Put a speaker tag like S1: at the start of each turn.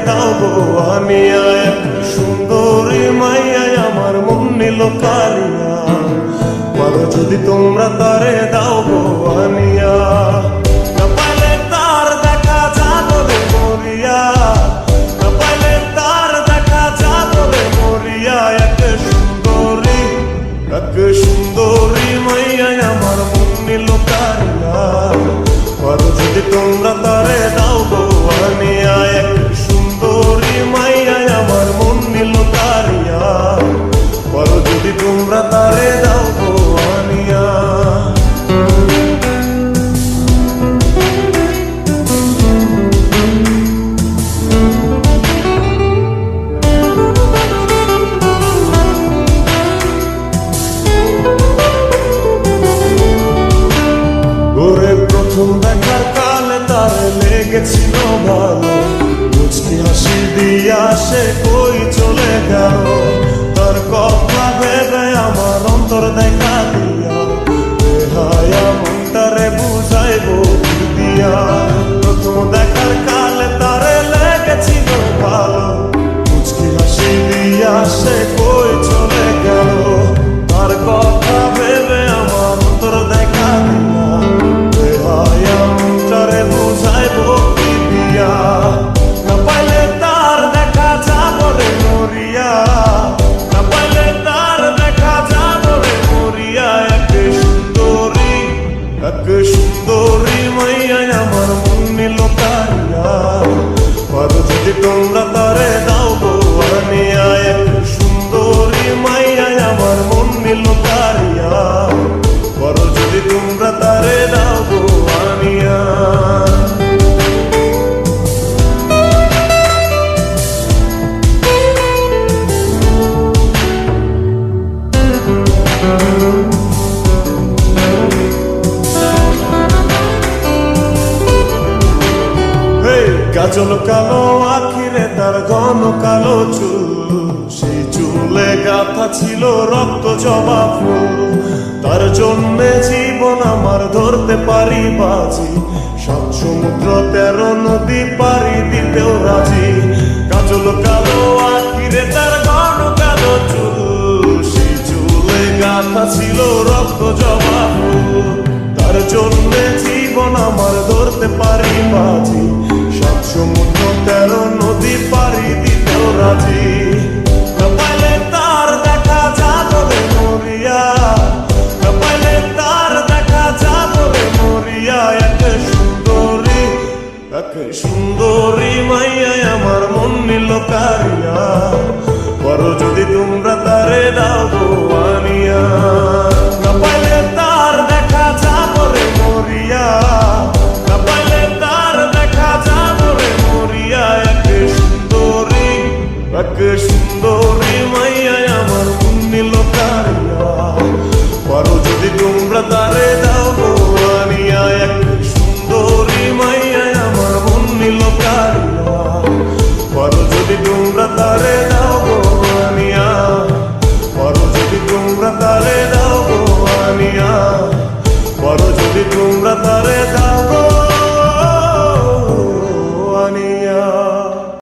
S1: দাও গো আনিয়া, এক সুন্দরী মাইয়া আমার মন নিল কালিয়া, পারো যদি তোমরা তারে দাও গো আনিয়া। না পাইলে তার দেখা যাবে মরিয়া, না পাইলে তার দেখা যাবে মরিয়া, এক সুন্দরী মাইয়া আমার মন নিল কালিয়া, পারো যদি তোমরা তারে দাও গো আনিয়া, এক সুন্দরী মাইয়া আমার মন নিল কালিয়া, পারো যদি তোমরা তারে দাও গো আনিয়া। প্রথম দেখার কালে তার লেগেছিল ভালো, মুচকি হাসি দিয়া সে কই চলে গেল, তার কথা ভেবে আমার অন্তর দেখা দিয়া, হায়া মনটারে বুঝাইবো দিয়া। প্রথম দেখার কালে তার লেগেছিল ভালো, মুচকি হাসি দিয়া সে কই চলে গেল, তার কথা ভেবে আমার অন্তর দেখা দিয়া, বুঝাইবো কি দিয়া। না পাইলে তার দেখা যাবে মরিয়া, না পাইলে তার দেখা যাবে মরিয়া, এক সুন্দরী মাইয়া আমার মন নিল কালিয়া, পারো যদি তোমরা তারে দাও গো আনিয়া, এক সুন্দরী মাইয়া আমার মন নিল কালিয়া, পারো যদি তোমরা তারে দাও গো আনিয়া। কাজল কালো আখিরে তার ঘন কালো চুল, সেই চুলে গাঁথা ছিল রক্ত জবা ফুল, তার জন্যে জীবন আমার ধরতে পারি বাজি, 7 সমুদ্র 13 নদী পারি দিতেও রাজি। কাজল কালো আখিরে তার ঘন কালো চুল, সেই চুলে গাঁথা ছিল রক্ত জবা ফুল, তার জন্যে জীবন আমার ধরতে পারি বাজি, 7 সমুদ্র 13 নদী পারি দিতেও রাজি। না পাইলে তার দেখা যাবে মরিয়া, না পাইলে তার দেখা যাবে মরিয়া, এক সুন্দরী মাইয়া আমার মন নিল কালিয়া, পারো যদি তোমরা তারে দাও গো আনিয়া। না পাইলে তার দেখা যাবে মরিয়া, না পাইলে তার দেখা যাবে মরিয়া, এক সুন্দরী মাইয়া আমার মন নিল কালিয়া, পারো যদি তোমরা তারে দাও গো আনিয়া, এক সুন্দরী মাইয়া আমার মন নিল কালিয়া, পারো যদি তোমরা তারে দাও গো আনিয়া, পারো যদি তোমরা তারে দাও গো আনিয়া, পারো যদি তোমরা